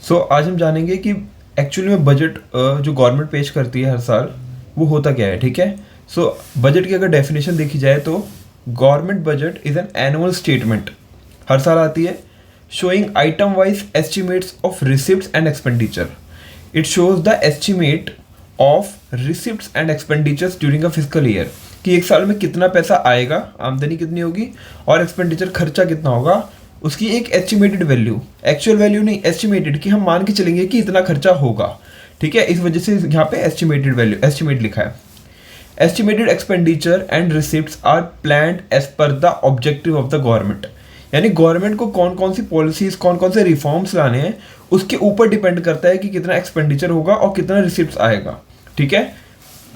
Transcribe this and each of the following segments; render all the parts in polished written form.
सो आज हम जानेंगे कि एक्चुअली में बजट जो गवर्नमेंट पेश करती है हर साल वो होता क्या है। ठीक है। सो बजट की अगर डेफिनेशन देखी जाए तो government budget is an annual statement, हर साल आती है, showing item wise estimates of receipts and expenditure. It shows the estimate of receipts and expenditures during a fiscal year कि एक साल में कितना पैसा आएगा, आमदनी कितनी होगी और एक्सपेंडिचर खर्चा कितना होगा, उसकी एक एस्टिमेटेड वैल्यू, एक्चुअल वैल्यू नहीं, एस्टिमेटेड कि हम मान के चलेंगे कि इतना खर्चा होगा। ठीक है, इस वजह से यहाँ पे एस्टिमेटेड वैल्यू, एस्टिमेट लिखा है। Estimated expenditure and receipts are planned as per the objective of the government, यानी गवर्नमेंट को कौन कौन सी पॉलिसीज, कौन कौन से रिफॉर्म्स लाने हैं उसके ऊपर डिपेंड करता है कि कितना एक्सपेंडिचर होगा और कितना रिसिप्ट्स आएगा। ठीक है।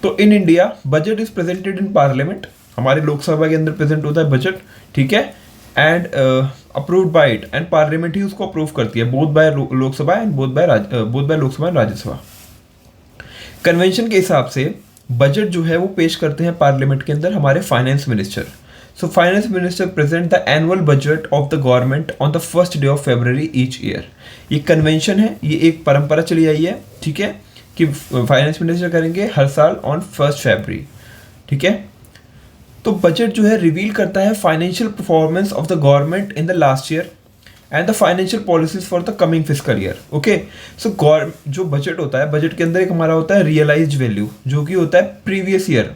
तो in India budget is presented in parliament, हमारे लोकसभा के अंदर प्रेजेंट होता है बजट। ठीक है। And approved by it, and parliament ही उसको अप्रूव करती है, both by Lok Sabha and both by Lok Sabha and Rajya Sabha. Convention के हिसाब से बजट जो है वो पेश करते हैं पार्लियामेंट के अंदर हमारे finance minister. So finance minister present the annual budget of the government on the first day of February each year. ये कन्वेंशन है, ये एक परंपरा चली आई है। ठीक है, कि फाइनेंस मिनिस्टर करेंगे हर साल ऑन 1 फरवरी। ठीक है। तो बजट जो है रिवील करता है financial performance of the government in the last year and the financial policies for the coming fiscal year. Okay. So जो बजट होता है, बजट के अंदर एक हमारा होता है रियलाइज्ड वैल्यू, जो कि होता है प्रीवियस ईयर,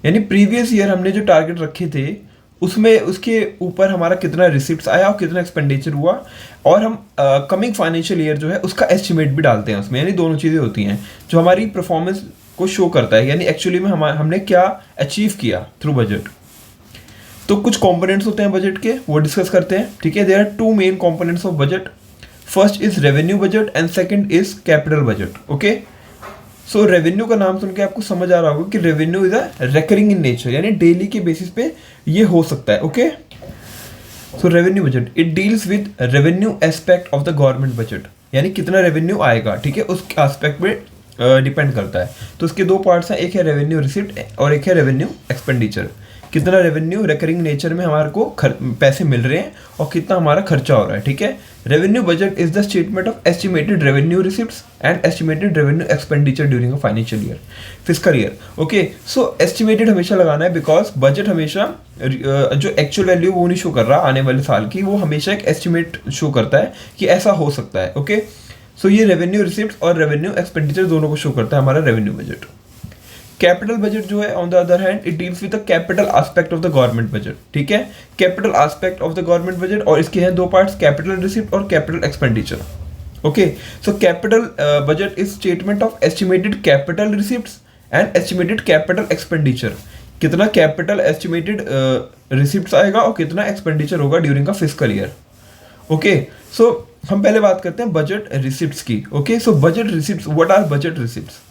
यानी प्रीवियस ईयर हमने जो टारगेट रखे थे उसमें उसके ऊपर हमारा कितना रिसिप्ट्स आया और कितना एक्सपेंडिचर हुआ, और हम कमिंग फाइनेंशियल ईयर जो है उसका एस्टिमेट भी डालते हैं उसमें, यानी दोनों चीज़ें होती हैं जो हमारी परफॉर्मेंस को शो करता है, यानी एक्चुअली में हमने क्या अचीव किया थ्रू बजट। तो कुछ कॉम्पोनेंट्स होते हैं बजट के, वो डिस्कस करते हैं। ठीक है। There are 2 main components of budget. First is revenue budget and second is capital budget. Okay. So revenue का नाम सुन के आपको समझ आ रहा होगा कि revenue is a recurring in nature, यानी डेली के बेसिस पे ये हो सकता है। Okay. So revenue budget it deals with revenue aspect of the government budget, यानी कितना रेवेन्यू आएगा। ठीक है, उस एस्पेक्ट पे डिपेंड करता है। तो उसके 2 पार्ट्स हैं, एक है रेवेन्यू रिसिप्ट और एक है रेवेन्यू एक्सपेंडिचर। कितना रेवेन्यू रेकरिंग नेचर में हमारे को पैसे मिल रहे हैं और कितना हमारा खर्चा हो रहा है। ठीक है। Revenue budget is the statement of estimated revenue receipts and estimated revenue expenditure during a financial year, fiscal year. Okay. So estimated हमेशा लगाना है, बिकॉज बजट हमेशा जो एक्चुअल वैल्यू वो नहीं शो कर रहा आने वाले साल की, वो हमेशा एक एस्टिमेट शो करता है कि ऐसा हो सकता है। ओके। सो ये रेवेन्यू रिसिप्ट्स और रेवेन्यू एक्सपेंडिचर दोनों को शो करता है हमारा रेवेन्यू बजट। कैपिटल बजट जो है on the other hand it deals with the capital aspect of the government budget. ठीक है, capital aspect of the government budget, और इसके हैं 2 पार्ट्स, कैपिटल रिसिप्ट और capital expenditure. Okay. So capital budget is statement of estimated capital receipts and estimated capital expenditure, कितना capital estimated receipts आएगा और कितना एक्सपेंडिचर होगा during a fiscal year. Okay. So हम पहले बात करते हैं बजट रिसिप्ट्स की। Okay. So budget receipts, what are budget receipts?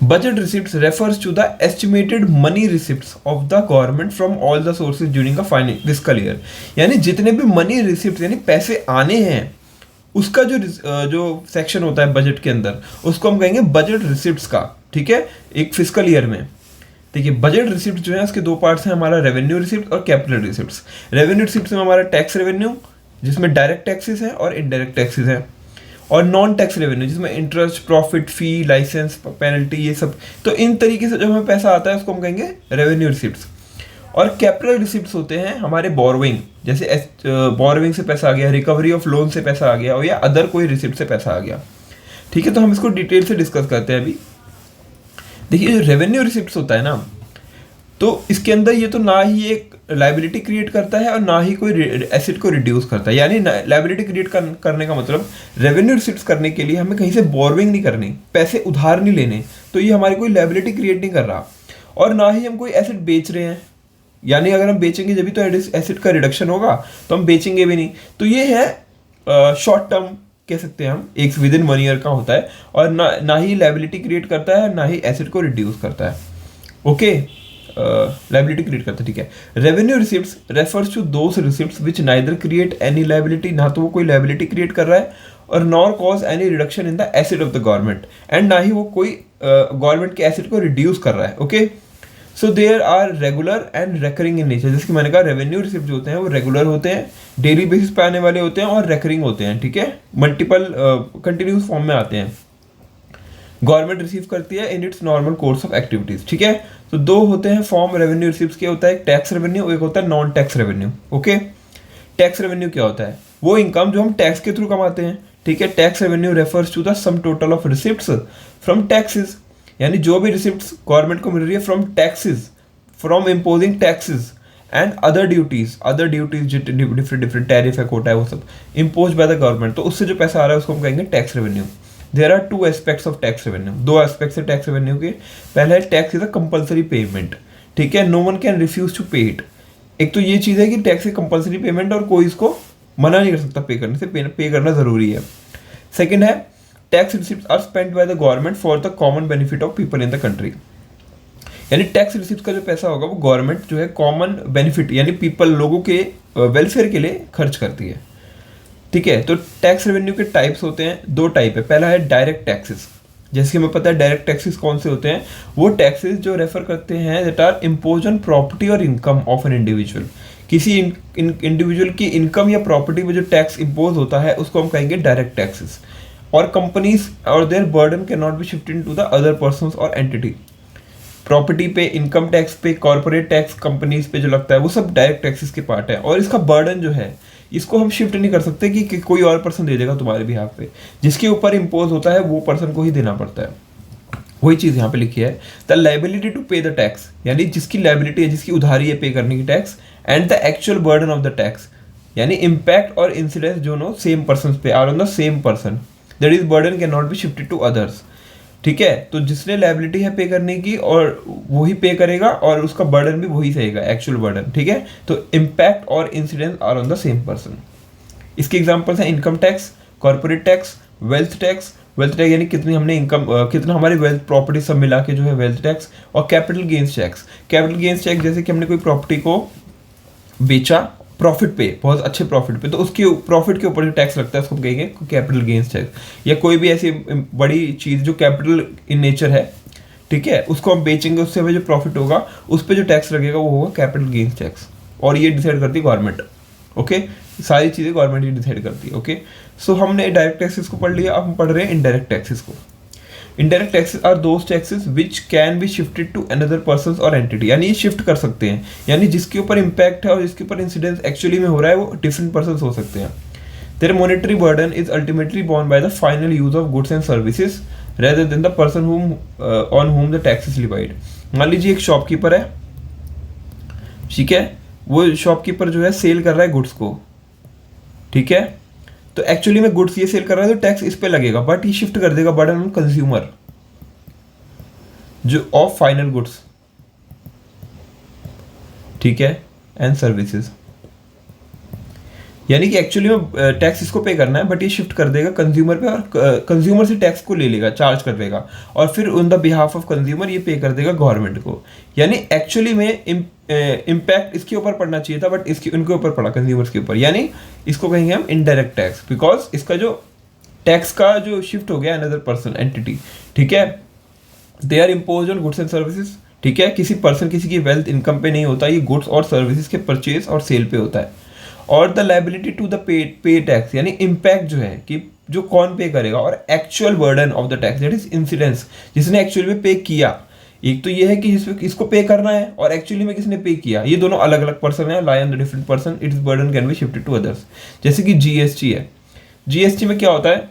Budget receipts refers to the estimated money receipts of the government from all the sources during a fiscal year, यानी जितने भी money receipt यानी पैसे आने हैं उसका जो सेक्शन होता है बजट के अंदर उसको हम कहेंगे बजट रिसिप्ट्स का। ठीक है, एक फिस्कल ईयर में। देखिए बजट रिसिप्ट जो है उसके 2 पार्ट्स हैं, हमारा रेवेन्यू रिसिप्ट और कैपिटल रिसिप्ट्स। रेवेन्यू रिसिप्ट में हमारा टैक्स रेवेन्यू जिसमें डायरेक्ट टैक्सेस हैं और इनडायरेक्ट टैक्सेस हैं, और नॉन टैक्स रेवेन्यू जिसमें इंटरेस्ट, प्रॉफिट, फी, लाइसेंस, पेनल्टी, ये सब। तो इन तरीके से जब हमें पैसा आता है उसको हम कहेंगे रेवेन्यू रिसिप्ट्स। और कैपिटल रिसिप्ट्स होते हैं हमारे बोरोइंग, जैसे बोरोइंग से पैसा आ गया, रिकवरी ऑफ लोन से पैसा आ गया, और या अदर कोई रिसिप्ट से पैसा आ गया। ठीक है, तो हम इसको डिटेल से डिस्कस करते हैं अभी। देखिए जो रेवेन्यू रिसिप्ट्स होता है ना, तो इसके अंदर ये तो ना ही एक लाइबिलिटी क्रिएट करता है और ना ही कोई एसेट को रिड्यूस करता है, यानी लाइबिलिटी क्रिएट करने का मतलब रेवेन्यू रिसिप्ट्स करने के लिए हमें कहीं से बोरोइंग नहीं करनी, पैसे उधार नहीं लेने, तो ये हमारी कोई लाइबिलिटी क्रिएट नहीं कर रहा। और ना ही हम कोई एसेट बेच रहे हैं, यानी अगर हम बेचेंगे जब भी तो एसेट का रिडक्शन होगा, तो हम बेचेंगे भी नहीं। तो ये है शॉर्ट टर्म कह सकते हैं हम, एक विद इन 1 ईयर का होता है, और ना ही लाइबिलिटी क्रिएट करता है ना ही एसेट को रिड्यूस करता है। ओके, लाइबिलिटी क्रिएट करता है। ठीक है। Revenue receipts refers to those receipts which neither create any liability, ना तो वो कोई लाइबिलिटी क्रिएट कर रहा है और nor cause any reduction in the asset of the government, and ना ही वो कोई गवर्नमेंट के एसेट को रिड्यूस कर रहा है। Okay. So there are regular and recurring in nature, जैसे कि मैंने कहा रेवेन्यू रिसिप्ट जो होते हैं वो रेगुलर होते हैं, डेली बेसिस पे आने वाले होते हैं, और रेकरिंग होते हैं, ठीक है, मल्टीपल कंटिन्यूस फॉर्म में आते हैं। गवर्नमेंट रिसीव करती है in its normal course of activities, ठीक है। तो दो होते हैं फॉर्म रेवेन्यू रिसिप्ट के, होता है एक टैक्स रेवेन्यू, एक होता है non tax revenue, okay. Tax revenue क्या होता है? वो इनकम जो हम टैक्स के थ्रू कमाते हैं, ठीक है। Tax revenue refers to the sum total of receipts from taxes, यानी जो भी रिसिप्ट्स गवर्नमेंट को मिल रही है from taxes, from imposing taxes and other duties different tariff है, कोटा है, वो सब इम्पोज बाय द गवर्नमेंट, तो उससे जो पैसा आ रहा है उसको हम कहेंगे tax revenue. There are two aspects of tax revenue, दो एस्पेक्ट्स है टैक्स रेवेन्यू के। पहला है tax is a compulsory payment, ठीक है, no one can refuse to pay it. एक तो ये चीज़ है कि टैक्स की कंपल्सरी पेमेंट और कोई इसको मना नहीं कर सकता पे करने से, पे करना जरूरी है। सेकंड है tax receipt are spend by the government for the common benefit of people in the country, यानी टैक्स रिसिप्ट का जो पैसा होगा वो गवर्नमेंट जो है कॉमन बेनिफिट यानी पीपल लोगों के वेलफेयर के लिए खर्च करती है, ठीक है। तो टैक्स रेवेन्यू के टाइप्स होते हैं, दो टाइप है। पहला है डायरेक्ट टैक्सेस, जैसे कि हमें पता है डायरेक्ट टैक्सेस कौन से होते हैं, वो टैक्सेस जो रेफर करते हैं that are impose on property और इनकम ऑफ एन इंडिविजुअल, किसी इंडिविजुअल की इनकम या प्रॉपर्टी में जो टैक्स इम्पोज होता है उसको हम कहेंगे डायरेक्ट टैक्सेस। और कंपनीज और their burden can not be shifted to the other persons और एंटिटी, प्रॉपर्टी पे, इनकम टैक्स पे, कॉर्पोरेट टैक्स कंपनीज पे जो लगता है वो सब डायरेक्ट टैक्सेस के पार्ट है। और इसका बर्डन जो है इसको हम शिफ्ट नहीं कर सकते कि कोई और पर्सन दे देगा तुम्हारे बिहाफ पे, जिसके ऊपर इम्पोज होता है वो पर्सन को ही देना पड़ता है। वही चीज़ यहाँ पे लिखी है, द लाइबिलिटी टू पे द टैक्स, यानी जिसकी लाइबिलिटी है, जिसकी उधारी है पे करने की tax, and the actual burden of the tax, यानी इम्पैक्ट और इंसिडेंस दोनों सेम पर्सन पे are on the same person, that is burden can not be shifted to others, ठीक है। तो जिसने लाइबिलिटी है पे करने की और वही पे करेगा और उसका बर्डन भी वही सहेगा, एक्चुअल बर्डन, ठीक है। तो इम्पैक्ट और incidence are on the same person. इसके एग्जांपल्स हैं income tax, corporate tax, wealth tax, wealth tax यानी कितनी हमने इनकम, कितना हमारी वेल्थ प्रॉपर्टी सब मिला के जो है वेल्थ टैक्स, और capital gains tax. Capital gains tax जैसे कि हमने कोई प्रॉपर्टी को बेचा प्रॉफिट पे, बहुत अच्छे प्रॉफिट पे, तो उसके प्रॉफिट के ऊपर जो टैक्स लगता है उसको कहेंगे कैपिटल गेन्स टैक्स। या कोई भी ऐसी बड़ी चीज़ जो कैपिटल इन नेचर है, ठीक है, उसको हम बेचेंगे, उससे हमें जो प्रॉफिट होगा उस पर जो टैक्स लगेगा वो होगा कैपिटल गेन्स टैक्स, और ये डिसाइड करती है गवर्नमेंट, ओके। सारी चीज़ें गवर्नमेंट ही डिसाइड करती है, ओके। सो हमने डायरेक्ट टैक्सेस को पढ़ लिया, अब हम पढ़ रहे हैं इनडायरेक्ट टैक्सेस को। Indirect taxes are those taxes which can be shifted to another person और एंटिटी, यानी ये शिफ्ट कर सकते हैं, यानी जिसके ऊपर इम्पैक्ट है और जिसके ऊपर इंसिडेंस एक्चुअली में हो रहा है वो डिफरेंट पर्सन हो सकते हैं। Their monetary burden is ultimately borne by the final use of goods and services rather than the person on whom the tax is levied. मान लीजिए एक शॉपकीपर है, ठीक है, वो शॉपकीपर जो है सेल कर रहा है गुड्स को, ठीक है, तो एक्चुअली में गुड्स ये सेल कर रहा है तो टैक्स इस पे लगेगा, बट ये शिफ्ट कर देगा बर्डन ऑन कंज्यूमर जो ऑफ फाइनल गुड्स, ठीक है, एंड सर्विसेज, यानी कि एक्चुअली में टैक्स इसको पे करना है बट ये शिफ्ट कर देगा कंज्यूमर पे, और कंज्यूमर से टैक्स को ले लेगा, चार्ज कर देगा, और फिर on the behalf of consumer ये पे कर देगा गवर्नमेंट को। यानी एक्चुअली में इम्पैक्ट इसके ऊपर पड़ना चाहिए था बट इसके उनके ऊपर पड़ा, कंज्यूमर्स के ऊपर, यानी इसको कहेंगे हम इनडायरेक्ट टैक्स, बिकॉज इसका जो टैक्स का जो शिफ्ट हो गया अनदर पर्सन एंटिटी, ठीक है। They are impose on goods and services, ठीक है, किसी पर्सन किसी की वेल्थ इनकम पे नहीं होता, ये गुड्स और सर्विसेज के परचेज और सेल पे होता है। और the liability to the pay tax, यानी इम्पैक्ट जो है कि जो कौन पे करेगा, और actual burden of the tax that is incidence, जिसने एक्चुअली में पे किया। एक तो ये है कि इसको पे करना है और एक्चुअली में किसने पे किया, ये दोनों अलग अलग पर्सन है, lie on the different person, it's burden can be shifted to others. जैसे कि जीएसटी है, जीएसटी में क्या होता है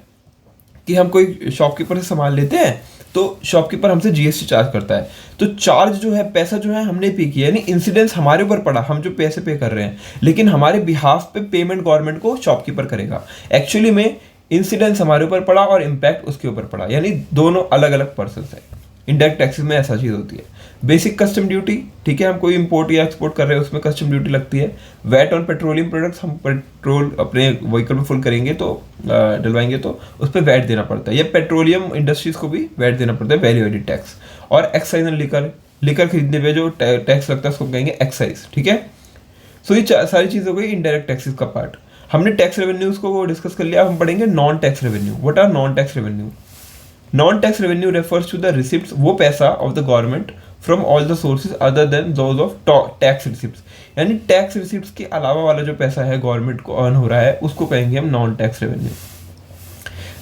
कि हम कोई शॉपकीपर से सामान लेते हैं तो शॉपकीपर हमसे जीएसटी चार्ज करता है, तो चार्ज जो है, पैसा जो है हमने पे किया, यानी इंसिडेंस हमारे ऊपर पड़ा, हम जो पैसे पे कर रहे हैं, लेकिन हमारे बिहाफ पे पेमेंट गवर्नमेंट को शॉपकीपर करेगा। एक्चुअली में इंसिडेंस हमारे ऊपर पड़ा और इम्पैक्ट उसके ऊपर पड़ा, यानी दोनों अलग अलग पर्सन है। इंडायरेक्ट टैक्सेस में ऐसा चीज़ होती है। बेसिक कस्टम ड्यूटी, ठीक है, हम कोई इंपोर्ट या एक्सपोर्ट कर रहे हैं उसमें कस्टम ड्यूटी लगती है। वैट ऑन पेट्रोलियम प्रोडक्ट्स, हम पेट्रोल अपने व्हीकल में फुल करेंगे तो डलवाएंगे तो उस पर वैट देना पड़ता है, या पेट्रोलियम इंडस्ट्रीज को भी वैट देना पड़ता है, वैल्यू एडेड टैक्स। और एक्साइज एंड लिकर खरीदने पे जो टैक्स लगता है उसको कहेंगे एक्साइज, ठीक है। सो ये सारी चीज़ हो गई इनडायरेक्ट टैक्सेस का पार्ट। हमने टैक्स रेवेन्यूज को डिस्कस कर लिया, हम पढ़ेंगे non tax revenue. What are non tax revenue? Non tax revenue refers to the receipts, वो पैसा of the government from all the sources other than those of tax receipts, यानी tax receipts के अलावा वाला जो पैसा है गवर्नमेंट को अर्न हो रहा है उसको कहेंगे हम non tax revenue.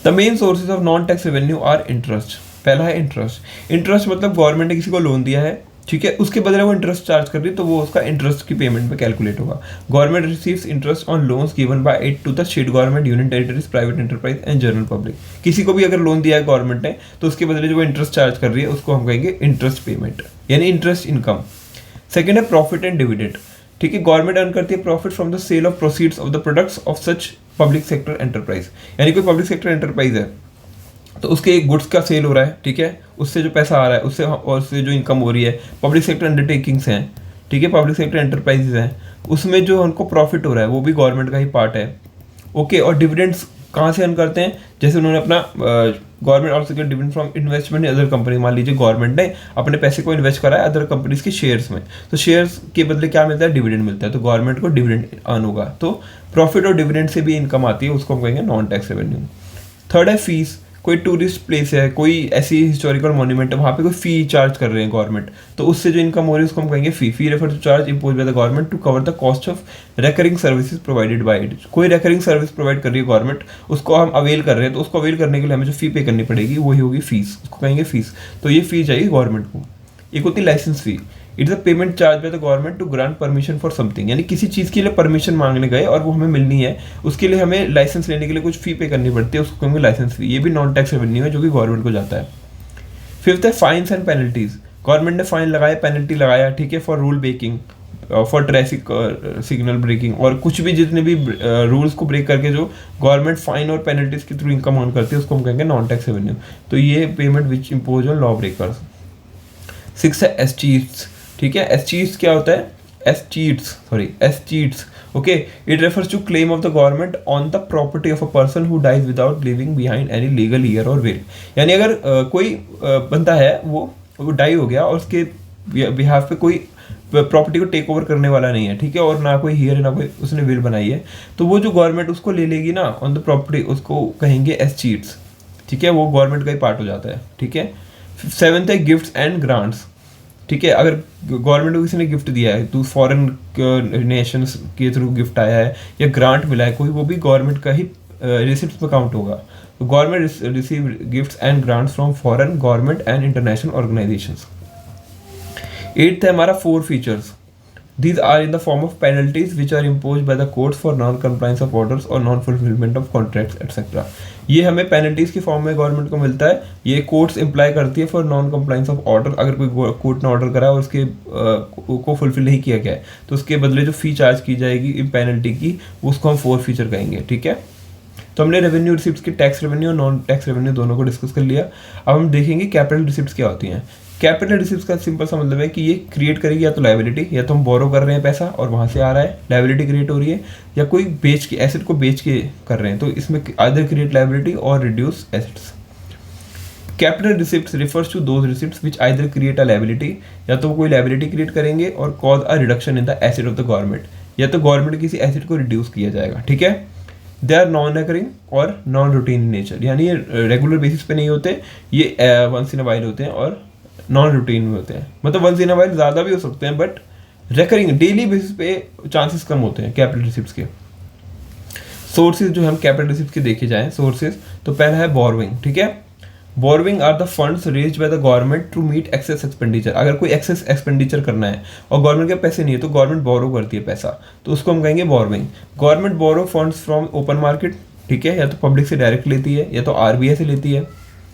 The main sources of non tax revenue are interest. पहला है इंटरेस्ट। इंटरेस्ट मतलब गवर्नमेंट ने किसी को लोन दिया है, ठीक है, उसके बदले वो इंटरेस्ट चार्ज कर रही है, तो वो उसका इंटरेस्ट की पेमेंट में कैलकुलेट होगा। Government receives interest on loans given by it to the state government, union territories, private enterprise and general public. किसी को भी अगर लोन दिया है गवर्नमेंट ने तो उसके बदले जो वो इंटरेस्ट चार्ज कर रही है उसको हम कहेंगे इंटरेस्ट पेमेंट, यानी इंटरेस्ट इनकम। सेकेंड है प्रॉफिट एंड डिविडेंड, ठीक है, गवर्नमेंट अर्न करती है profit from the sale of proceeds of the products of such public sector enterprise, यानी कोई पब्लिक सेक्टर एंटरप्राइज है तो उसके गुड्स का सेल हो रहा है, ठीक है, उससे जो पैसा आ रहा है उससे, और उससे जो इनकम हो रही है, पब्लिक सेक्टर अंडरटेकिंग्स हैं, ठीक है, पब्लिक सेक्टर एंटरप्राइजेज हैं, उसमें जो उनको प्रॉफिट हो रहा है वो भी गवर्नमेंट का ही पार्ट है। ओके, और डिविडेंड्स कहाँ से अर्न करते हैं, जैसे उन्होंने अपना government also get dividend from investment in other company. मान लीजिए गवर्नमेंट ने अपने पैसे को इन्वेस्ट करा है अदर कंपनीज के शेयर्स में, तो शेयर्स के बदले क्या मिलता है, डिविडेंड मिलता है, तो गवर्नमेंट को डिविडेंड अर्न होगा। तो प्रॉफिट और डिविडेंड से भी इनकम आती है, उसको हम कहेंगे नॉन टैक्स रेवेन्यू। थर्ड है फीस। कोई टूरिस्ट प्लेस है, कोई ऐसी हिस्टोरिकल मॉन्यूमेंट है, वहाँ पे कोई फी चार्ज कर रहे हैं गवर्नमेंट, तो उससे जो इनकम हो रही है उसको हम कहेंगे fee. Fee refer to charge impose by the government to cover the cost of recurring services provided by it. कोई रेकरिंग सर्विस प्रोवाइड कर रही है गवर्नमेंट, उसको हम अवेल कर रहे हैं, तो उसको अवेल करने के लिए हमें जो फी पे करनी पड़ेगी वही होगी फीस, उसको कहेंगे फीस। तो ये फी चाहिए गवर्नमेंट को। एक होती है licence fee. It's a payment charge by the government to grant permission for something, यानी किसी चीज़ के लिए परमिशन मांगने गए और वो हमें मिलनी है, उसके लिए हमें लाइसेंस लेने के लिए कुछ फी पे करनी पड़ती है, उसको कहेंगे लाइसेंस फी। ये भी नॉन टैक्स रेवेन्यू है जो कि गवर्नमेंट को जाता है। फिफ्थ है फाइन्स एंड पेनल्टीज। गवर्नमेंट ने फाइन लगाया, पेनल्टी लगाया, ठीक है, for rule breaking, for traffic signal breaking, और कुछ भी जितने भी रूल्स को ब्रेक करके जो गवर्नमेंट फाइन और पेनल्टीज के थ्रू इनकम अर्न करती है उसको हम कहेंगे नॉन टैक्स रेवेन्यू। तो ये payment which impose on law breakers. Six है एस्चीट्स, ठीक है, एस्चीट्स क्या होता है, escheats, okay, it refers to claim of the government on the property of a person who dies without living behind any legal heir और will. यानी अगर कोई बंदा है वो डाई हो गया और उसके बिहाफ पे कोई प्रॉपर्टी को टेक ओवर करने वाला नहीं है, ठीक है, और ना कोई हियर है ना कोई उसने विल बनाई है, तो वो जो गवर्नमेंट उसको ले लेगी ना ऑन द प्रॉपर्टी, उसको कहेंगे एस्चीट्स, ठीक है, वो गवर्नमेंट का ही पार्ट हो जाता है, ठीक है। सेवेंथ है गिफ्ट्स एंड ग्रांट्स, ठीक है, अगर गवर्नमेंट को किसी ने गिफ्ट दिया है तो फॉरेन नेशंस के थ्रू गिफ्ट आया है या ग्रांट मिला है कोई, वो भी गवर्नमेंट का ही रिसिप्ट में काउंट होगा। तो government receive gifts and grants from foreign government and international organisations. Eighth है हमारा four features. These are in the form of penalties which are imposed by the courts for non-compliance of orders or non-fulfillment of contracts etc. ये हमें penalties की form में government को मिलता है। ये कोर्ट्स इम्प्लाई करती है for non compliance of order. अगर कोई कोर्ट ने ऑर्डर करा और उसके को फुलफिल नहीं किया गया है तो उसके बदले जो फी चार्ज की जाएगी पेनल्टी की, उसको हम फोर फीचर कहेंगे, ठीक है। तो हमने रेवेन्यू रिसिप्ट्स के टैक्स रेवेन्यू और नॉन टैक्स रेवेन्यू दोनों को डिस्कस कर लिया। अब हम देखेंगे कैपिटल रिसिप्ट्स क्या होती हैं। कैपिटल रिसिप्ट्स का सिंपल सा मतलब है कि ये क्रिएट करेगी या तो लायबिलिटी, या तो हम बोरो कर रहे हैं पैसा और वहाँ से आ रहा है लायबिलिटी क्रिएट हो रही है, या कोई बेच के एसेट को बेच के कर रहे हैं, तो इसमें आइदर क्रिएट लायबिलिटी और reduce assets. Capital receipts refers to those receipts which either create a liability, या तो कोई लायबिलिटी क्रिएट करेंगे और cause a reduction in the asset of the government, या तो गवर्नमेंट किसी एसेट को रिड्यूस किया जाएगा, ठीक है। दे आर नॉन रिकरिंग और नॉन रूटीन इन नेचर, यानी ये रेगुलर बेसिस पे नहीं होते, ये वंस इन अ वाइल होते हैं और नॉन रूटीन में होते हैं। मतलब वंस इन अ वाइल ज़्यादा भी हो सकते हैं बट रिकरिंग डेली बेसिस पे चांसेस कम होते हैं कैपिटल रिसिप्ट्स के। सोर्सेज जो हम कैपिटल रिसिप्ट्स के देखे जाएं सोर्सेज, तो पहला है बोरोइंग, ठीक है। Borrowing are the funds raised by the government to meet excess expenditure. अगर कोई एक्सेस एक्सपेंडिचर करना है और गवर्नमेंट के पैसे नहीं है तो गवर्नमेंट बोरो करती है पैसा, तो उसको हम कहेंगे borrowing. Government borrow funds from open market, ठीक है, या तो पब्लिक से डायरेक्ट लेती है, या तो आरबीआई से लेती है,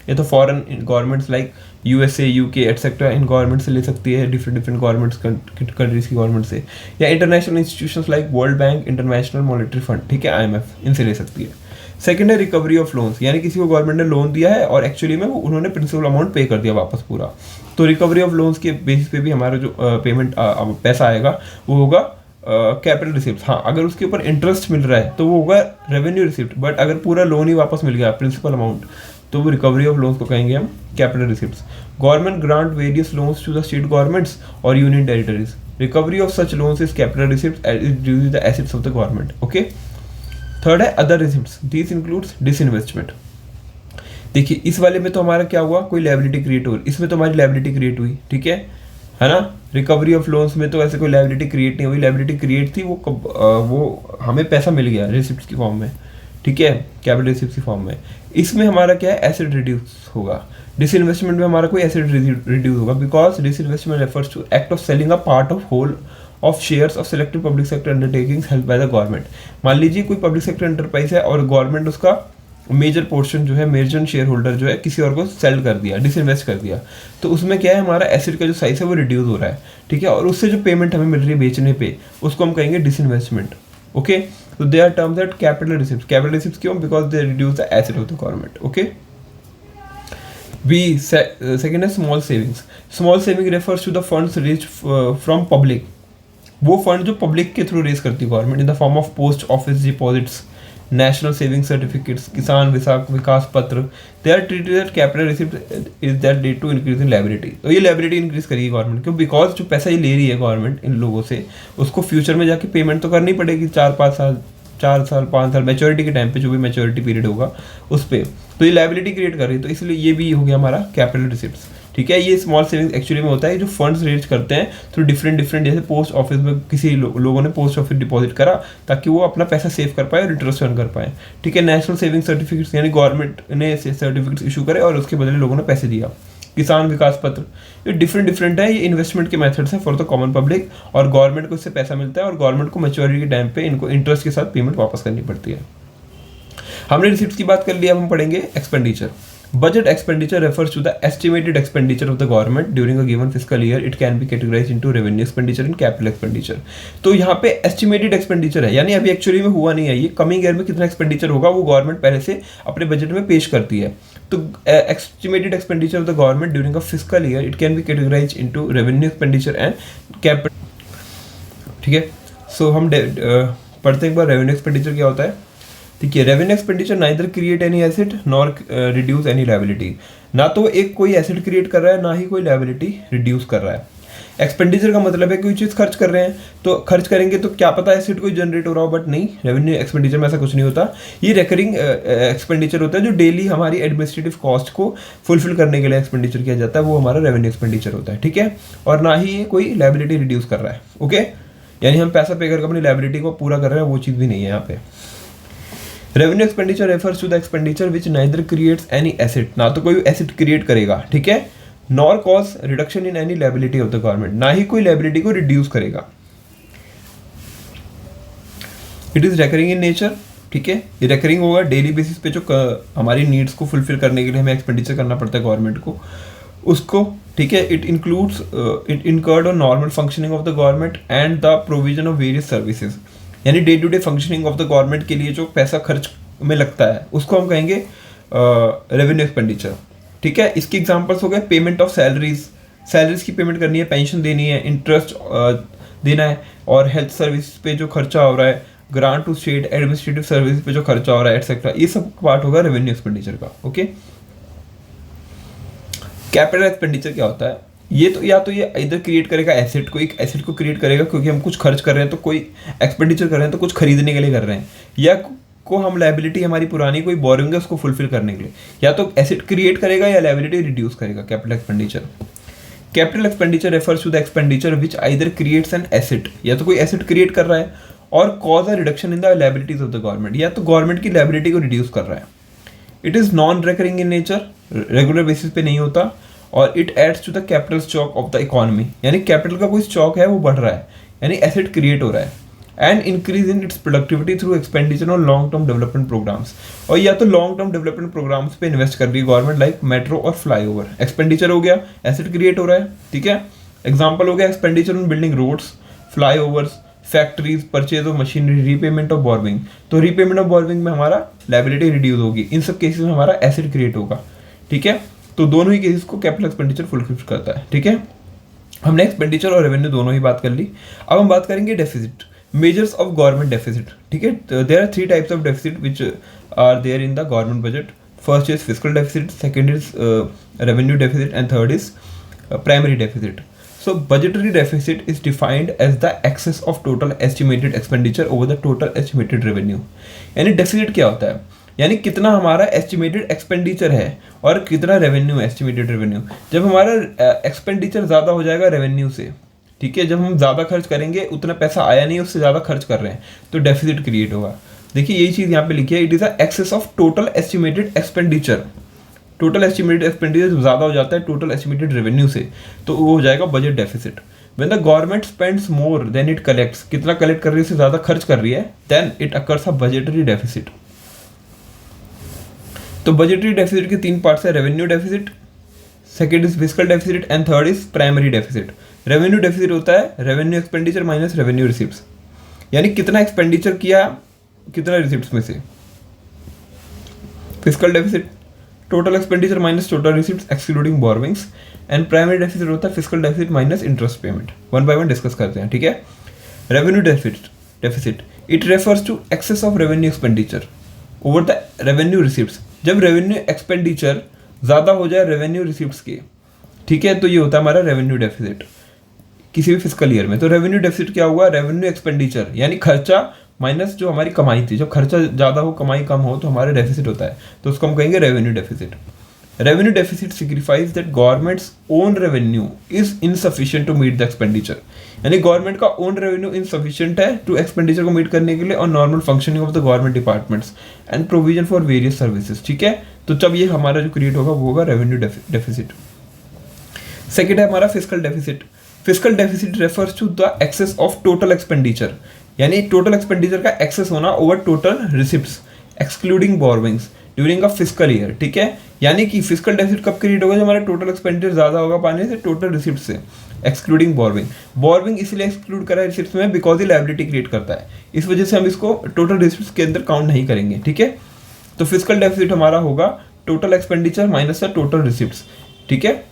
या तो foreign governments like USA, UK etcetera in government से ले सकती है, डिफरेंट गवर्नमेंट्स कंट्रीज की गवर्नमेंट से, या international institutions like world bank, international monetary fund, ठीक है, आईएमएफ, इनसे ले सकती है। सेकंड है रिकवरी ऑफ लोन्स, यानी किसी को गवर्नमेंट ने लोन दिया है और एक्चुअली में उन्होंने प्रिंसिपल अमाउंट पे कर दिया वापस पूरा, तो रिकवरी ऑफ लोन्स के बेसिस पे भी हमारा जो पेमेंट पैसा आएगा वो होगा कैपिटल रिसिप्ट। हाँ, अगर उसके ऊपर इंटरेस्ट मिल रहा है तो वो होगा रेवेन्यू रिसिप्ट, बट अगर पूरा लोन ही वापस मिल गया प्रिंसिपल अमाउंट तो वो रिकवरी ऑफ लोन्स को कहेंगे हम capital receipts. Government grant various loans to the state governments और union territories. Recovery of such loans is capital receipt as it dues the assets of the government, okay. Third है other receipts, this includes disinvestment. देखिए इस वाले में तो हमारा क्या हुआ, कोई लायबिलिटी क्रिएट हो रही, इसमें तो हमारी लायबिलिटी क्रिएट हुई, ठीक है, है ना। रिकवरी ऑफ लोन्स में तो ऐसे कोई लायबिलिटी क्रिएट नहीं हुई, लायबिलिटी क्रिएट थी वो हमें पैसा मिल गया रिसिप्ट की फॉर्म में, ठीक है, कैपिटल रिसिप्ट की फॉर्म में। इसमें हमारा क्या है, एसेट रिड्यूस होगा। डिसइन्वेस्टमेंट में हमारा कोई एसेट रिड्यूस होगा, because disinvestment refers to act of selling a part of whole of shares of selected public sector undertakings held by the government. मान लीजिए कोई पब्लिक सेक्टर एंटरप्राइज है और गवर्नमेंट उसका मेजर पोर्शन जो है, मेजर शेयर होल्डर जो है किसी और को सेल कर दिया, डिसइन्वेस्ट कर दिया, तो उसमें क्या है, हमारा एसेट का जो साइज है वो रिड्यूस हो रहा है, ठीक है, और उससे जो पेमेंट हमें मिल रही है बेचने पे, उसको हम कहेंगे डिसइन्वेस्टमेंट। ओके, तो they are terms at capital receipts. Capital receipts क्यों? Because they reduce the asset of the government. Okay, second है small savings. Small saving refers to the funds raised from public. वो fund जो public के through raise करती है government in the form of post office deposits, national saving certificates, Kisan Vikas Patra. They are treated as capital receipt is that debt to increase in liability. तो ये liability increase करेगी government, क्यों? Because जो पैसा ये ले रही है गवर्नमेंट इन लोगों से, उसको फ्यूचर में जाके पेमेंट तो करनी पड़ेगी 4-5 साल, 4 साल 5 साल मैच्योरिटी के टाइम पे, जो भी मैच्योरिटी पीरियड होगा उस पर। तो ये लायबिलिटी क्रिएट कर रही है, तो इसलिए ये भी हो गया हमारा कैपिटल रिसिप्ट्स, ठीक है। ये स्मॉल सेविंग्स एक्चुअली में होता है जो फंड्स रेज करते हैं थ्रू डिफरेंट जैसे पोस्ट ऑफिस में किसी लोगों ने पोस्ट ऑफिस डिपॉजिट करा ताकि वो अपना पैसा सेव कर पाए और इंटरेस्ट अर्न कर पाए, ठीक है। नेशनल सेविंग सर्टिफिकेट्स यानी गवर्नमेंट ने सर्टिफिकेट्स इशू करे और उसके बदले लोगों ने पैसे दिया। किसान विकास पत्र, ये डिफरेंट है, ये इन्वेस्टमेंट के मेथड्स हैं फॉर द कॉमन पब्लिक, और गवर्नमेंट को इससे पैसा मिलता है और गवर्नमेंट को मैच्योरिटी के टाइम पे इनको इंटरेस्ट के साथ पेमेंट वापस करनी पड़ती है। हमने रिसिप्ट्स की बात कर ली, अब हम पढ़ेंगे expenditure. Budget expenditure refers to the estimated expenditure of the government during a given fiscal year. It can be categorized into revenue expenditure and capital expenditure. तो यहाँ पे estimated expenditure है, यानी अभी एक्चुअली में हुआ नहीं है, ये कमिंग ईयर में कितना एक्सपेंडिचर होगा वो गवर्नमेंट पहले से अपने बजट में पेश करती है। तो estimated expenditure of the government during a fiscal year, it can be categorized into revenue expenditure and capital, ठीक है। सो हम पढ़ते हैं एक बार रेवेन्यू एक्सपेंडिचर क्या होता है। ठीक है, revenue expenditure neither create any asset nor reduce any liability. ना तो एक कोई एसेट क्रिएट कर रहा है, ना ही कोई लायबिलिटी रिड्यूस कर रहा है। एक्सपेंडिचर का मतलब है कोई चीज़ खर्च कर रहे हैं, तो खर्च करेंगे तो क्या पता एसेट कोई जनरेट हो रहा हो, बट नहीं, रेवेन्यू एक्सपेंडिचर में ऐसा कुछ नहीं होता। ये रिकरिंग एक्सपेंडिचर होता है जो डेली हमारी एडमिनिस्ट्रेटिव कॉस्ट को फुलफिल करने के लिए एक्सपेंडिचर किया जाता है, वो हमारा रेवेन्यू एक्सपेंडिचर होता है, ठीक है। और ना ही ये कोई लायबिलिटी रिड्यूस कर रहा है, ओके, यानी हम पैसा पे करके अपनी लायबिलिटी को पूरा कर रहे हैं, वो चीज़ भी नहीं है यहाँ पे। Revenue expenditure refers to the expenditure which neither creates any asset, ना तो कोई एसेट क्रिएट करेगा, ठीक है, nor cause reduction in any liability of the government, ना ही कोई लायबिलिटी को रिड्यूस करेगा। It is recurring in nature, ठीक है, ये रिकरिंग होगा डेली बेसिस पे, जो हमारी नीड्स को फुलफिल करने के लिए हमें एक्सपेंडिचर करना पड़ता है गवर्नमेंट को, उसको, ठीक है। It includes it incurred on normal functioning of the government and the provision of various services, यानी day to day functioning of the government के लिए जो पैसा खर्च में लगता है उसको हम कहेंगे रेवेन्यू एक्सपेंडिचर, ठीक है। इसके एग्जांपल्स हो गए पेमेंट ऑफ सैलरीज की पेमेंट करनी है, पेंशन देनी है, इंटरेस्ट देना है, और हेल्थ सर्विस पे जो खर्चा हो रहा है, grant to state, administrative service पे जो खर्चा हो रहा है, एटसेट्रा, ये सब पार्ट होगा रेवेन्यू एक्सपेंडिचर का, ओके। कैपिटल एक्सपेंडिचर क्या होता है? ये तो या तो ये इधर क्रिएट करेगा एसेट को, एक एसेट को क्रिएट करेगा क्योंकि हम कुछ खर्च कर रहे हैं, तो कोई एक्सपेंडिचर कर रहे हैं तो कुछ खरीदने के लिए कर रहे हैं, या को हम लायबिलिटी हमारी पुरानी कोई बोरिंग है उसको फुलफिल करने के लिए, या तो एसेट क्रिएट करेगा या लायबिलिटी रिड्यूस करेगा, capital expenditure. Capital expenditure refers to the expenditure which either creates an asset, या तो कोई एसेट क्रिएट कर रहा है और cause a reduction in the liabilities of the government, या तो गवर्नमेंट की लायबिलिटी को रिड्यूस कर रहा है। It is non recurring in nature, regular basis पे नहीं होता, और it adds to the capital stock of the economy, यानी कैपिटल का कोई स्टॉक है वो बढ़ रहा है, यानी एसेट क्रिएट हो रहा है, and increase in its productivity through expenditure on long term development programmes, और या तो लॉन्ग टर्म डेवलपमेंट प्रोग्राम्स पे इन्वेस्ट कर रही है गवर्नमेंट, लाइक मेट्रो और फ्लाईओवर। एक्सपेंडिचर हो गया, एसेट क्रिएट हो रहा है, ठीक है। एग्जाम्पल हो गया expenditure on building roads, flyovers, factories, purchase of machinery, repayment of borrowing. तो रीपेमेंट ऑफ बोरविंग में हमारा लायबिलिटी रिड्यूस होगी, इन सब केसेस में हमारा एसेट क्रिएट होगा, ठीक है। तो दोनों ही केसेस को कैपिटल एक्सपेंडिचर फुलफिल करता है, ठीक है। हमने एक्सपेंडिचर और रेवेन्यू दोनों ही बात कर ली। अब हम बात करेंगे deficit, measures of government deficit, ठीक है। There are 3 types of deficit which are there in the government budget. First is fiscal deficit, second is revenue deficit, and third is primary deficit. So budgetary deficit is defined as the excess of total estimated expenditure over the total estimated revenue. यानी deficit क्या होता है? यानी कितना हमारा estimated expenditure है और कितना रेवेन्यू, एस्टिमेटेड रेवेन्यू। जब हमारा एक्सपेंडिचर ज़्यादा हो जाएगा रेवेन्यू से, ठीक है, जब हम ज़्यादा खर्च करेंगे, उतना पैसा आया नहीं, उससे ज़्यादा खर्च कर रहे हैं, तो डेफिसिट क्रिएट होगा। देखिए यही चीज़ यहाँ पे लिखी है, it is a excess of total estimated expenditure. Total estimated expenditure जब ज़्यादा हो जाता है टोटल एस्टिमेटेड रेवेन्यू से, तो वो हो जाएगा budget deficit. When the government spends more than it collects, कितना कलेक्ट कर रही है उससे ज़्यादा खर्च कर रही है, then it occurs a budgetary deficit. तो बजटरी डेफिसिट के 3 पार्ट्स है, revenue deficit, second is fiscal deficit and third is primary deficit. Revenue deficit होता है revenue expenditure minus revenue receipts, यानी कितना एक्सपेंडिचर किया कितना रिसिप्ट्स में से। Fiscal deficit total expenditure minus total receipts excluding borrowings, and primary deficit होता है fiscal deficit minus interest payment. One by one discuss करते हैं, ठीक है। Revenue deficit it refers to excess of revenue expenditure over the revenue receipts. जब revenue expenditure ज़्यादा हो जाए रेवेन्यू रिसिप्ट्स के, ठीक है, तो ये होता है हमारा रेवेन्यू डेफिसिट किसी भी फिस्कल ईयर में। तो रेवेन्यू डेफिसिट क्या हुआ, रेवेन्यू एक्सपेंडिचर यानी खर्चा माइनस जो हमारी कमाई थी। जब खर्चा ज़्यादा हो कमाई कम हो तो हमारा डेफिसिट होता है, तो उसको हम कहेंगे revenue deficit. Revenue deficit signifies that government's own revenue is insufficient to meet the expenditure, यानी गवर्नमेंट का ओन रेवेन्यू इनसफिशिएंट है टू एक्सपेंडिचर को मीट करने के लिए और normal functioning of the government departments and provision for various services, ठीक है। तो जब ये हमारा जो क्रिएट होगा वो होगा रेवेन्यू डेफिसिट। सेकेंड है हमारा fiscal deficit. Fiscal deficit refers to the excess of total expenditure, यानी टोटल एक्सपेंडिचर का एक्सेस होना over total receipts excluding borrowings during a fiscal year, ठीक है। यानी कि फिस्कल डेफिसिट कब क्रिएट होगा, जब हमारा टोटल एक्सपेंडिचर ज़्यादा होगा पाने से टोटल रिसिप्ट से एक्सक्लूडिंग बोरोविंग। बोरोविंग इसलिए एक्सक्लूड करा है रिसिप्ट्स में बिकॉज ये लायबिलिटी क्रिएट करता है, इस वजह से हम इसको टोटल रिसिप्ट्स के अंदर काउंट नहीं करेंगे, ठीक है। तो फिस्कल डेफिसिट हमारा होगा total expenditure minus the total receipts, ठीक है।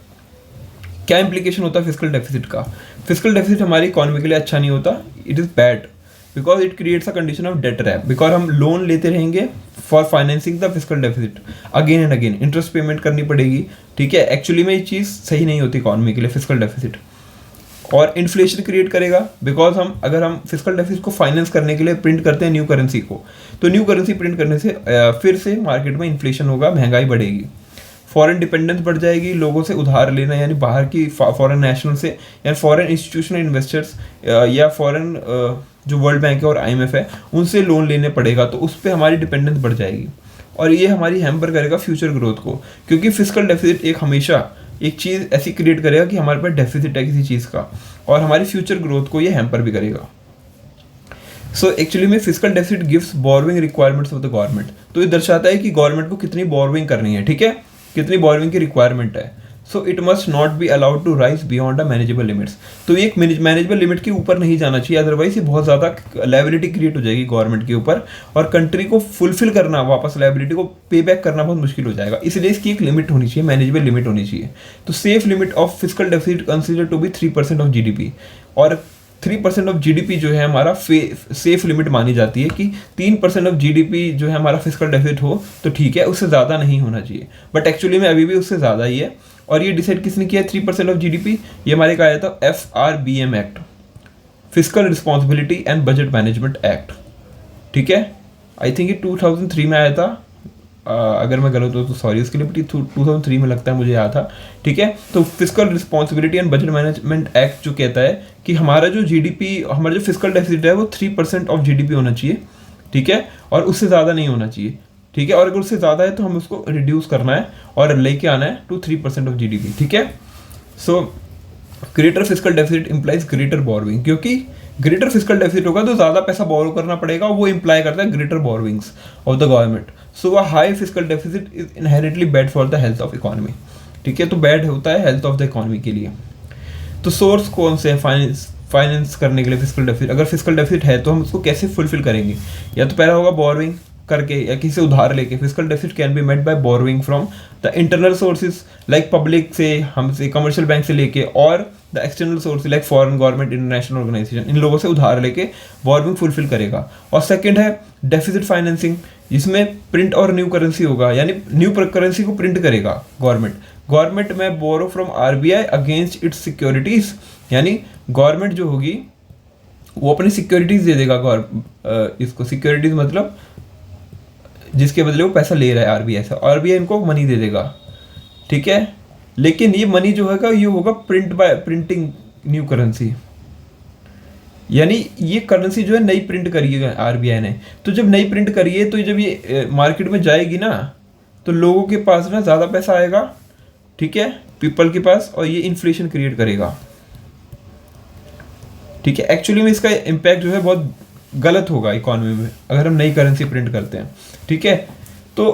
क्या इंप्लीकेशन होता है फिस्कल डेफिसिट का, फिस्कल डेफिसिट हमारी इकोनॉमी के लिए अच्छा नहीं होता, it is bad because it creates a condition of debt trap, because हम लोन लेते रहेंगे for financing the fiscal deficit again and again, interest payment करनी पड़ेगी, ठीक है। एक्चुअली में ये चीज़ सही नहीं होती इकोनॉमी के लिए फिस्कल डेफिसिट, और इन्फ्लेशन क्रिएट करेगा बिकॉज अगर हम फिस्कल डेफिसिट को फाइनेंस करने के लिए प्रिंट करते हैं न्यू करेंसी को, तो न्यू करेंसी प्रिंट करने से फिर से मार्केट में इन्फ्लेशन होगा, महंगाई बढ़ेगी, फॉरेन डिपेंडेंस बढ़ जाएगी, लोगों से उधार लेना यानी बाहर की फॉरेन नेशनल से या फॉरेन इंस्टीट्यूशनल इन्वेस्टर्स या फॉरेन जो वर्ल्ड बैंक है और IMF है उनसे लोन लेने पड़ेगा, तो उस पर हमारी डिपेंडेंस बढ़ जाएगी और ये हमारी हैम्पर करेगा फ्यूचर ग्रोथ को, क्योंकि फिस्कल डेफिसिट एक हमेशा एक चीज़ ऐसी क्रिएट करेगा कि हमारे पास डेफिसिट है किसी चीज़ का और हमारी फ्यूचर ग्रोथ को ये हैम्पर भी करेगा। सो एक्चुअली में fiscal deficit gives borrowing requirements of the government, तो ये दर्शाता है कि गवर्नमेंट को कितनी बोरोविंग करनी है, ठीक है, कितनी बोरोविंग की रिक्वायरमेंट है। So it must not be allowed to rise beyond a manageable limits, तो ये एक मैनेजेबल लिमिट के ऊपर नहीं जाना चाहिए, अदरवाइज ये बहुत ज़्यादा लायबिलिटी क्रिएट हो जाएगी गवर्नमेंट के ऊपर और कंट्री को फुलफिल करना, वापस लायबिलिटी को पे बैक करना बहुत मुश्किल हो जाएगा, इसलिए इसकी एक लिमिट होनी चाहिए, मैनेजेबल लिमिट होनी चाहिए। तो safe limit of fiscal deficit consider to be 3% of GDP, और 3% ऑफ GDP जो है हमारा सेफ लिमिट मानी जाती है कि 3% ऑफ GDP जो है हमारा फिस्कल डेफिसिट हो तो ठीक है, उससे ज़्यादा नहीं होना चाहिए, बट एक्चुअली में अभी भी उससे ज़्यादा ही है। और ये डिसाइड किसने किया 3% ऑफ GDP, ये हमारे का आया था FRBM act, fiscal responsibility and budget management act, ठीक है। आई थिंक ये 2003 में आया था, अगर मैं गलत हूँ तो सॉरी उसके लिए, बट 2003 में लगता है मुझे याद था, ठीक है। तो fiscal responsibility and budget management act जो कहता है कि हमारा जो GDP, हमारा जो फिस्कल डेफिसिट है वो 3% ऑफ GDP होना चाहिए, ठीक है, और उससे ज़्यादा नहीं होना चाहिए, ठीक है, और अगर उससे ज़्यादा है तो हमें उसको रिड्यूस करना है और लेके आना है टू 3% ऑफ GDP, ठीक है। So greater fiscal deficit implies greater borrowing, क्योंकि ग्रेटर फिस्कल डेफिसिट होगा तो ज़्यादा पैसा बोरो करना पड़ेगा, वो इम्प्लाई करता है greater borrowings of the government. So a high fiscal deficit is inherently bad for the health of economy, ठीक है, तो बैड होता है हेल्थ ऑफ द इकोनॉमी के लिए। तो सोर्स कौन से है फाइनेंस करने के लिए फिस्कल डेफिसिट, अगर फिस्कल डेफिसिट है तो हम उसको कैसे फुलफिल करेंगे, या तो पहला होगा बोरोइंग करके या किसी से उधार लेके। Fiscal deficit can be met by borrowing from the internal sources like public से, हमसे कमर्शियल बैंक से लेके, और the external source like foreign government, international organisation, इन लोगों से उधार लेके बोरोइंग फुलफिल करेगा। और सेकंड है डेफिसिट फाइनेंसिंग, जिसमें प्रिंट और न्यू करेंसी होगा, यानी न्यू करेंसी को प्रिंट करेगा गवर्नमेंट में borrow from RBI against its securities, यानी गवर्नमेंट जो होगी वो अपनी सिक्योरिटीज दे देगा इसको। सिक्योरिटीज मतलब जिसके बदले वो पैसा ले रहा है आरबीआई से, आरबीआई इनको मनी दे देगा, ठीक है। लेकिन ये मनी जो है ये होगा प्रिंटिंग न्यू करेंसी, यानी ये करेंसी जो है नई प्रिंट करी है आरबीआई ने। तो जब नई प्रिंट करी है तो जब ये मार्केट में जाएगी ना, तो लोगों के पास ना ज़्यादा पैसा आएगा, ठीक है, पीपल के पास, और ये इन्फ्लेशन क्रिएट करेगा, ठीक है। एक्चुअली में इसका इम्पैक्ट जो है बहुत गलत होगा इकोनॉमी में अगर हम नई करेंसी प्रिंट करते हैं, ठीक है। तो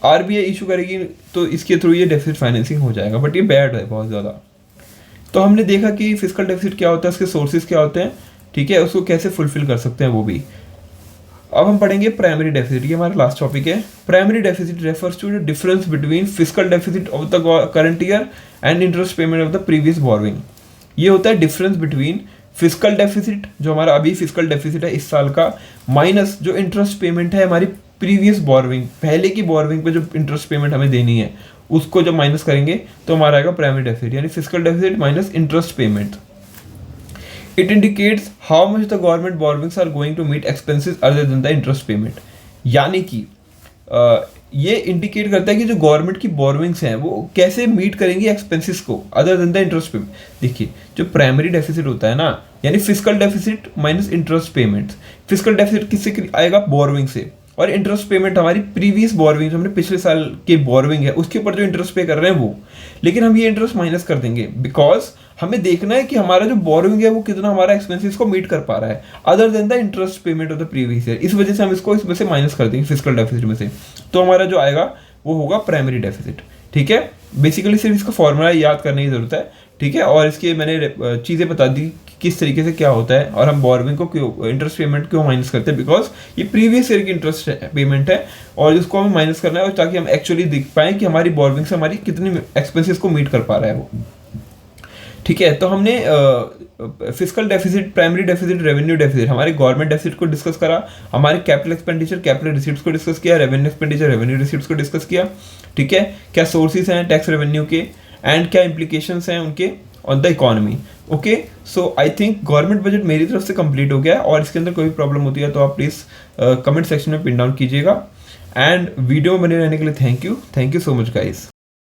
आरबीआई इशू करेगी तो इसके थ्रू ये डेफिसिट फाइनेंसिंग हो जाएगा, बट ये बैड है बहुत ज़्यादा। तो हमने देखा कि फिजिकल डेफिसिट क्या होता है, उसके सोर्सेज क्या होते हैं, ठीक है, उसको कैसे फुलफिल कर सकते हैं वो भी। अब हम पढ़ेंगे प्राइमरी डेफिसिट, ये हमारा लास्ट टॉपिक है। Primary deficit refers to the difference between physical deficit of the current year and interest payment of the previous borrowing. ये होता है डिफरेंस बिटवीन फिजिकल डेफिसिट, जो हमारा अभी फिजिकल डेफिसिट है इस साल का, माइनस जो इंटरेस्ट पेमेंट है हमारी प्रीवियस बोरोइंग, पहले की बोरोइंग पे जो इंटरेस्ट पेमेंट हमें देनी है, उसको जब माइनस करेंगे तो हमारा आएगा प्राइमरी डेफिसिट, यानी physical deficit minus interest payment. It indicates how much the government borrowings are going to meet expenses other than the interest payment। यानी कि ये इंडिकेट करता है कि जो गवर्नमेंट की बोरोइंग्स हैं वो कैसे मीट करेंगी एक्सपेंसेस को other than the interest payment. देखिए जो प्राइमरी डेफिसिट होता है ना, यानी physical deficit minus interest payment. Physical deficit किससे आएगा? बोरोइंग से, और इंटरेस्ट पेमेंट हमारी प्रीवियस बोरोइंग, हमने पिछले साल की बोरोइंग है उसके ऊपर जो इंटरेस्ट पे कर रहे हैं वो। लेकिन हम ये इंटरेस्ट माइनस कर देंगे बिकॉज हमें देखना है कि हमारा जो बोरोइंग है वो कितना हमारा एक्सपेंसेस को मीट कर पा रहा है other than the interest payment of the previous year. इस वजह से हम इसको इसमें से माइनस कर देंगे फिजिकल डेफिसिट में से, तो हमारा जो आएगा वो होगा प्राइमरी डेफिसिट, ठीक है। बेसिकली सिर्फ इसका फॉर्मूला याद करने की जरूरत है, ठीक है, और इसके मैंने चीज़ें बता दी कि किस तरीके से क्या होता है और हम बोरोइंग को क्यों, इंटरेस्ट पेमेंट क्यों माइनस करते हैं, बिकॉज ये प्रीवियस ईयर की इंटरेस्ट पेमेंट है और इसको हमें माइनस करना है, और ताकि हम एक्चुअली देख पाएँ कि हमारी बोरोइंग से हमारी कितनी एक्सपेंसेस को मीट कर पा रहा है वो, ठीक है। तो हमने physical deficit, primary deficit, revenue deficit, हमारे गवर्नमेंट डेफिसिट को डिस्कस करा, हमारे कैपिटल एक्सपेंडिचर, कैपिटल रिसीट्स को डिस्कस किया, रेवेन्यू एक्सपेंडिचर, रेवेन्यू रिसीट्स को डिस्कस किया, ठीक है, क्या सोर्सेज हैं टैक्स रेवेन्यू के एंड क्या इंप्लीकेशंस हैं उनके on the economy. Okay, so I think government budget मेरी तरफ से कंप्लीट हो गया, और इसके अंदर कोई प्रॉब्लम होती है तो आप प्लीज़ कमेंट सेक्शन में पिन डाउन कीजिएगा। एंड वीडियो में बने रहने के लिए thank you so much guys.